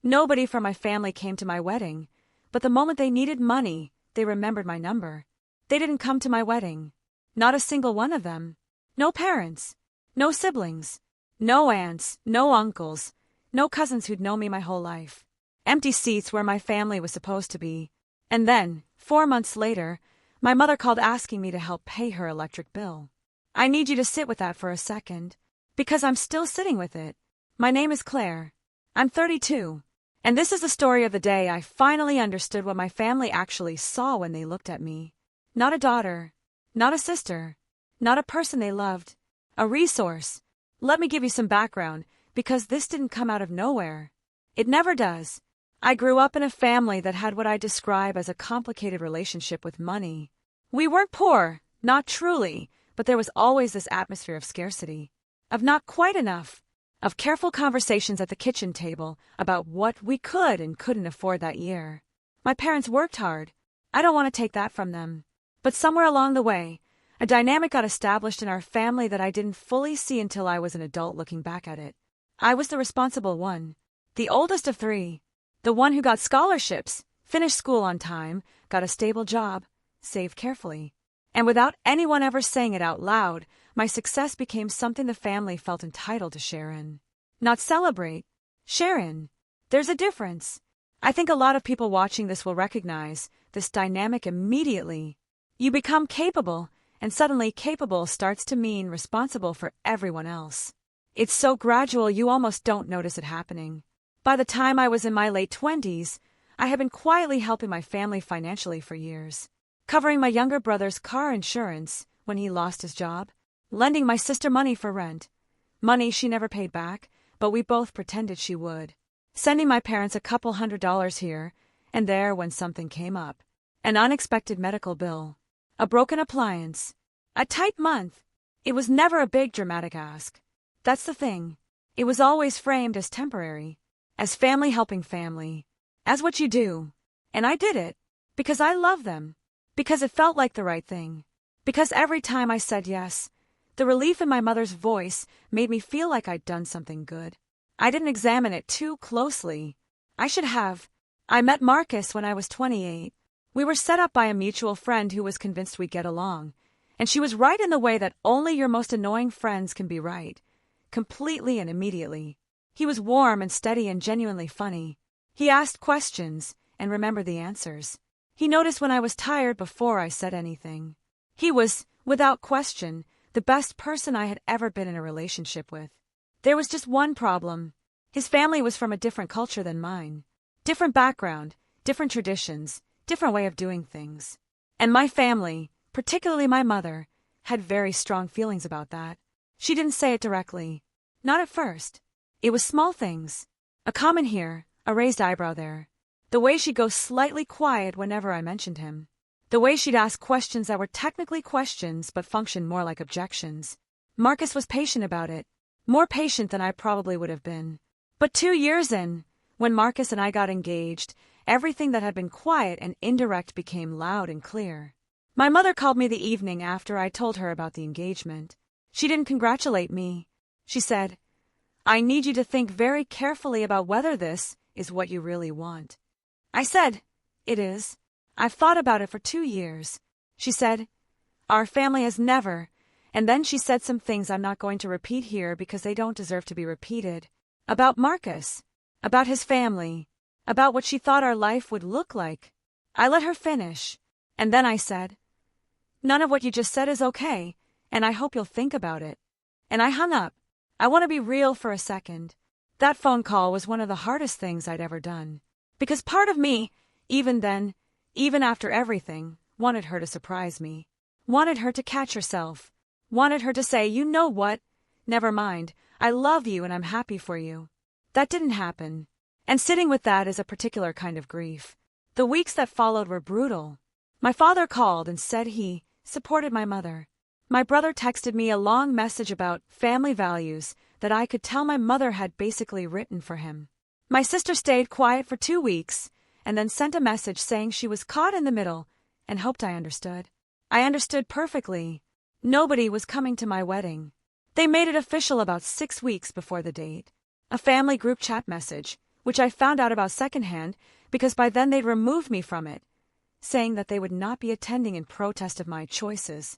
Nobody from my family came to my wedding, but the moment they needed money, they remembered my number. They didn't come to my wedding. Not a single one of them. No parents. No siblings. No aunts. No uncles. No cousins who'd known me my whole life. Empty seats where my family was supposed to be. And then, 4 months later, my mother called asking me to help pay her electric bill. I need you to sit with that for a second, because I'm still sitting with it. My name is Claire. I'm 32. And this is the story of the day I finally understood what my family actually saw when they looked at me. Not a daughter. Not a sister. Not a person they loved. A resource. Let me give you some background, because this didn't come out of nowhere. It never does. I grew up in a family that had what I describe as a complicated relationship with money. We weren't poor, not truly, but there was always this atmosphere of scarcity, of not quite enough, of careful conversations at the kitchen table about what we could and couldn't afford that year. My parents worked hard. I don't want to take that from them. But somewhere along the way, a dynamic got established in our family that I didn't fully see until I was an adult looking back at it. I was the responsible one, the oldest of 3, the one who got scholarships, finished school on time, got a stable job, saved carefully. And without anyone ever saying it out loud, my success became something the family felt entitled to share in. Not celebrate, share in. There's a difference. I think a lot of people watching this will recognize this dynamic immediately. You become capable, and suddenly capable starts to mean responsible for everyone else. It's so gradual you almost don't notice it happening. By the time I was in my late 20s, I had been quietly helping my family financially for years. Covering my younger brother's car insurance when he lost his job, lending my sister money for rent, money she never paid back, but we both pretended she would, sending my parents a couple $100 here and there when something came up, an unexpected medical bill, a broken appliance, a tight month. It was never a big dramatic ask. That's the thing. It was always framed as temporary, as family helping family, as what you do. And I did it, because I love them. Because it felt like the right thing. Because every time I said yes, the relief in my mother's voice made me feel like I'd done something good. I didn't examine it too closely. I should have. I met Marcus when I was 28. We were set up by a mutual friend who was convinced we'd get along. And she was right in the way that only your most annoying friends can be right. Completely and immediately. He was warm and steady and genuinely funny. He asked questions and remembered the answers. He noticed when I was tired before I said anything. He was, without question, the best person I had ever been in a relationship with. There was just one problem. His family was from a different culture than mine. Different background, different traditions, different way of doing things. And my family, particularly my mother, had very strong feelings about that. She didn't say it directly. Not at first. It was small things. A comment here, a raised eyebrow there. The way she'd go slightly quiet whenever I mentioned him. The way she'd ask questions that were technically questions but functioned more like objections. Marcus was patient about it. More patient than I probably would have been. But 2 years in, when Marcus and I got engaged, everything that had been quiet and indirect became loud and clear. My mother called me the evening after I told her about the engagement. She didn't congratulate me. She said, "I need you to think very carefully about whether this is what you really want." I said, "It is. I've thought about it for 2 years." She said, "Our family has never," and then she said some things I'm not going to repeat here because they don't deserve to be repeated, about Marcus, about his family, about what she thought our life would look like. I let her finish, and then I said, "None of what you just said is okay, and I hope you'll think about it." And I hung up. I want to be real for a second. That phone call was one of the hardest things I'd ever done. Because part of me, even then, even after everything, wanted her to surprise me. Wanted her to catch herself. Wanted her to say, "You know what? Never mind. I love you and I'm happy for you." That didn't happen. And sitting with that is a particular kind of grief. The weeks that followed were brutal. My father called and said he supported my mother. My brother texted me a long message about family values that I could tell my mother had basically written for him. My sister stayed quiet for 2 weeks and then sent a message saying she was caught in the middle and hoped I understood. I understood perfectly. Nobody was coming to my wedding. They made it official about 6 weeks before the date. A family group chat message, which I found out about secondhand because by then they'd removed me from it, saying that they would not be attending in protest of my choices.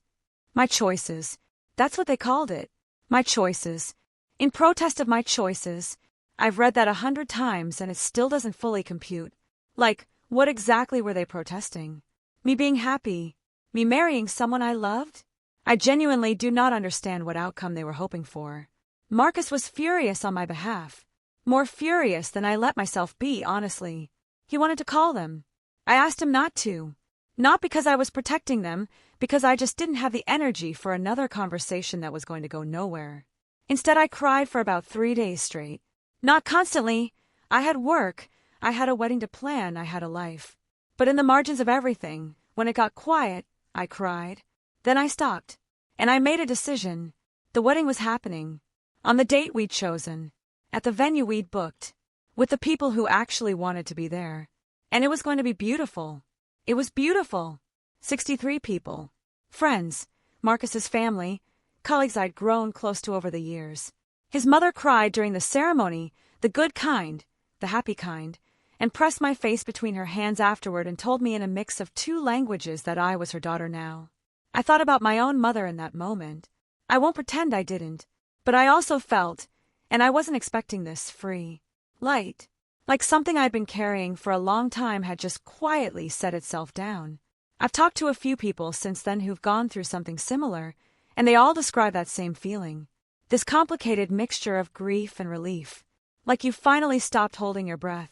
My choices. That's what they called it. My choices. In protest of my choices. I've read that 100 times and it still doesn't fully compute. Like, what exactly were they protesting? Me being happy? Me marrying someone I loved? I genuinely do not understand what outcome they were hoping for. Marcus was furious on my behalf. More furious than I let myself be, honestly. He wanted to call them. I asked him not to. Not because I was protecting them, because I just didn't have the energy for another conversation that was going to go nowhere. Instead, I cried for about 3 days straight. Not constantly. I had work. I had a wedding to plan. I had a life. But in the margins of everything, when it got quiet, I cried. Then I stopped. And I made a decision. The wedding was happening. On the date we'd chosen. At the venue we'd booked. With the people who actually wanted to be there. And it was going to be beautiful. It was beautiful. 63 people. Friends. Marcus's family. Colleagues I'd grown close to over the years. His mother cried during the ceremony, the good kind, the happy kind, and pressed my face between her hands afterward and told me in a mix of 2 languages that I was her daughter now. I thought about my own mother in that moment. I won't pretend I didn't. But I also felt, and I wasn't expecting this, free. Light. Like something I'd been carrying for a long time had just quietly set itself down. I've talked to a few people since then who've gone through something similar, and they all describe that same feeling. This complicated mixture of grief and relief. Like you finally stopped holding your breath.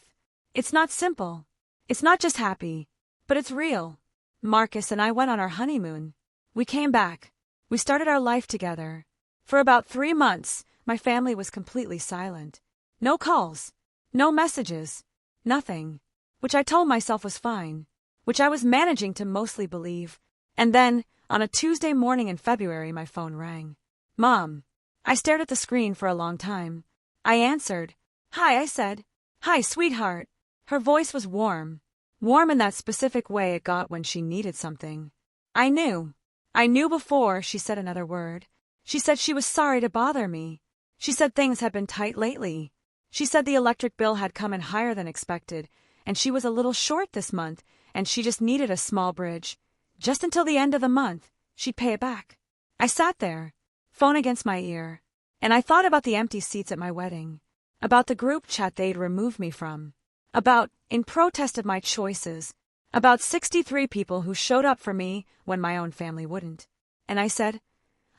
It's not simple. It's not just happy. But it's real. Marcus and I went on our honeymoon. We came back. We started our life together. For about 3 months, my family was completely silent. No calls. No messages. Nothing. Which I told myself was fine. Which I was managing to mostly believe. And then, on a Tuesday morning in February, my phone rang. Mom. I stared at the screen for a long time. I answered. Hi, I said. Hi, sweetheart. Her voice was warm. Warm in that specific way it got when she needed something. I knew. I knew before she said another word. She said she was sorry to bother me. She said things had been tight lately. She said the electric bill had come in higher than expected, and she was a little short this month, and she just needed a small bridge. Just until the end of the month, she'd pay it back. I sat there, phone against my ear, and I thought about the empty seats at my wedding, about the group chat they'd removed me from, about, in protest of my choices, about 63 people who showed up for me when my own family wouldn't. And I said,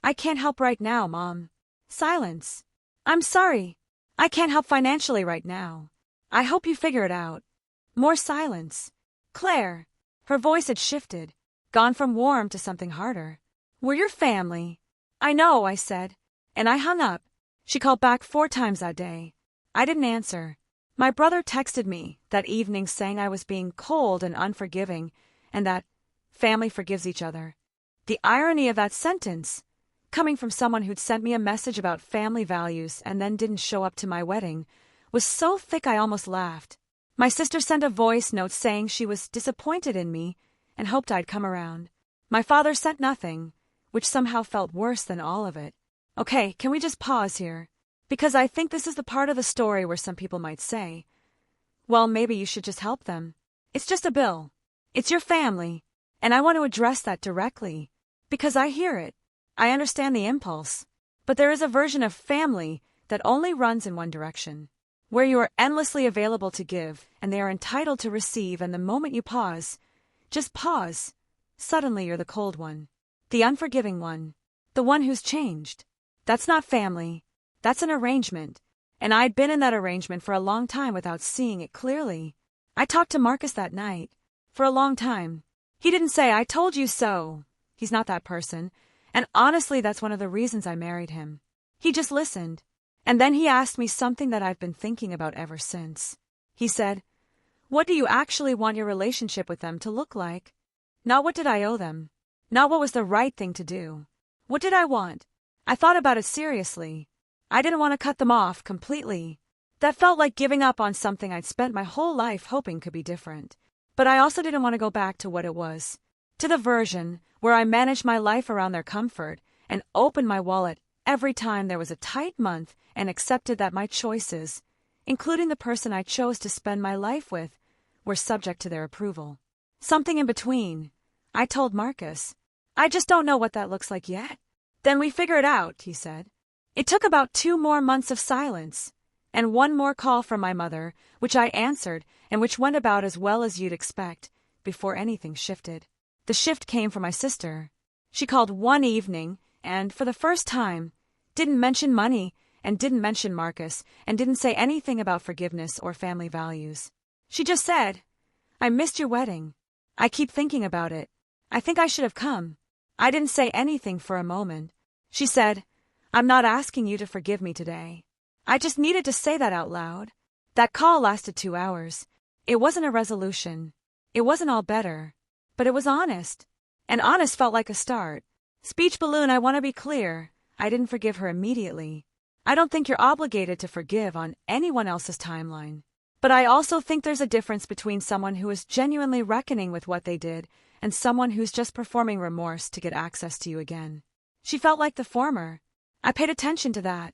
I can't help right now, Mom. Silence. I'm sorry. I can't help financially right now. I hope you figure it out. More silence. Claire. Her voice had shifted, gone from warm to something harder. We're your family. I know, I said. And I hung up. She called back 4 times that day. I didn't answer. My brother texted me that evening saying I was being cold and unforgiving, and that family forgives each other. The irony of that sentence, coming from someone who'd sent me a message about family values and then didn't show up to my wedding, was so thick I almost laughed. My sister sent a voice note saying she was disappointed in me and hoped I'd come around. My father sent nothing, which somehow felt worse than all of it. Okay, can we just pause here? Because I think this is the part of the story where some people might say, well, maybe you should just help them. It's just a bill. It's your family. And I want to address that directly. Because I hear it. I understand the impulse. But there is a version of family that only runs in one direction, where you are endlessly available to give and they are entitled to receive, and the moment you pause, just pause, suddenly you're the cold one, the unforgiving one, the one who's changed. That's not family. That's an arrangement, and I'd been in that arrangement for a long time without seeing it clearly. I talked to Marcus that night. For a long time. He didn't say, I told you so. He's not that person, and honestly that's one of the reasons I married him. He just listened, and then he asked me something that I've been thinking about ever since. He said, what do you actually want your relationship with them to look like? Not what did I owe them. Not what was the right thing to do. What did I want? I thought about it seriously. I didn't want to cut them off completely. That felt like giving up on something I'd spent my whole life hoping could be different. But I also didn't want to go back to what it was. To the version where I managed my life around their comfort and opened my wallet every time there was a tight month and accepted that my choices, including the person I chose to spend my life with, were subject to their approval. Something in between, I told Marcus. I just don't know what that looks like yet. Then we figure it out, he said. It took about 2 more months of silence, and 1 more call from my mother, which I answered and which went about as well as you'd expect, before anything shifted. The shift came from my sister. She called one evening and, for the first time, didn't mention money and didn't mention Marcus and didn't say anything about forgiveness or family values. She just said, "I missed your wedding. I keep thinking about it. I think I should have come." I didn't say anything for a moment. She said, "I'm not asking you to forgive me today." I just needed to say that out loud. That call lasted 2 hours. It wasn't a resolution. It wasn't all better. But it was honest. And honest felt like a start. Speech balloon, I want to be clear. I didn't forgive her immediately. I don't think you're obligated to forgive on anyone else's timeline. But I also think there's a difference between someone who is genuinely reckoning with what they did and someone who's just performing remorse to get access to you again. She felt like the former. I paid attention to that.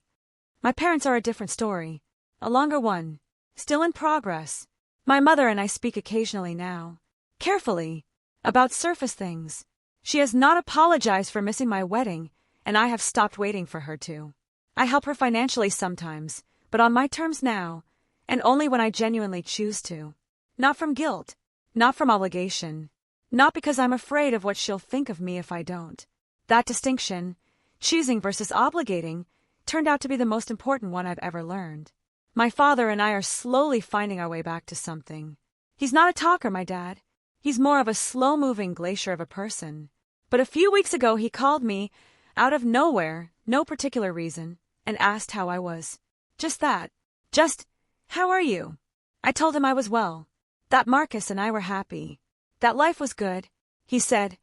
My parents are a different story. A longer one. Still in progress. My mother and I speak occasionally now. Carefully. About surface things. She has not apologized for missing my wedding, and I have stopped waiting for her to. I help her financially sometimes, but on my terms now, and only when I genuinely choose to. Not from guilt. Not from obligation. Not because I'm afraid of what she'll think of me if I don't. That distinction, choosing versus obligating, turned out to be the most important one I've ever learned. My father and I are slowly finding our way back to something. He's not a talker, my dad. He's more of a slow-moving glacier of a person. But a few weeks ago he called me, out of nowhere, no particular reason, and asked how I was. Just that. Just, "How are you?" I told him I was well. That Marcus and I were happy. That life was good. He said,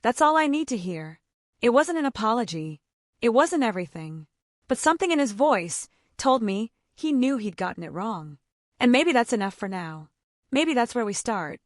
"That's all I need to hear." It wasn't an apology. It wasn't everything. But something in his voice told me he knew he'd gotten it wrong. And maybe that's enough for now. Maybe that's where we start.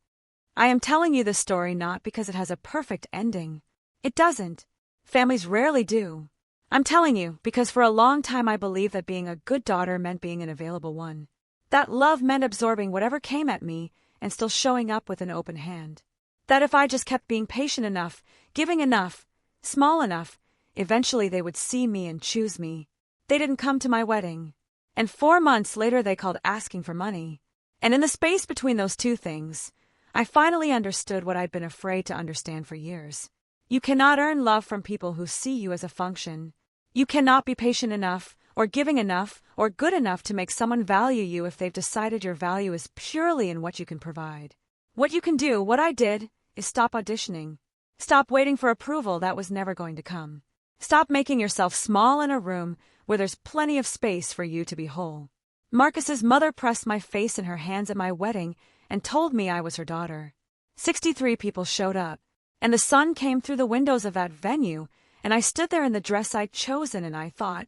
I am telling you this story not because it has a perfect ending. It doesn't. Families rarely do. I'm telling you because for a long time I believed that being a good daughter meant being an available one. That love meant absorbing whatever came at me and still showing up with an open hand. That if I just kept being patient enough, giving enough, small enough, eventually they would see me and choose me. They didn't come to my wedding. And 4 months later they called asking for money. And in the space between those two things, I finally understood what I'd been afraid to understand for years. You cannot earn love from people who see you as a function. You cannot be patient enough, or giving enough, or good enough to make someone value you if they've decided your value is purely in what you can provide. What you can do, what I did, is stop auditioning. Stop waiting for approval that was never going to come. Stop making yourself small in a room where there's plenty of space for you to be whole. Marcus's mother pressed my face in her hands at my wedding and told me I was her daughter. 63 people showed up, and the sun came through the windows of that venue, and I stood there in the dress I'd chosen and I thought,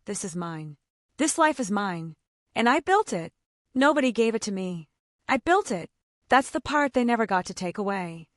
this is mine. This life is mine. And I built it. Nobody gave it to me. I built it. That's the part they never got to take away.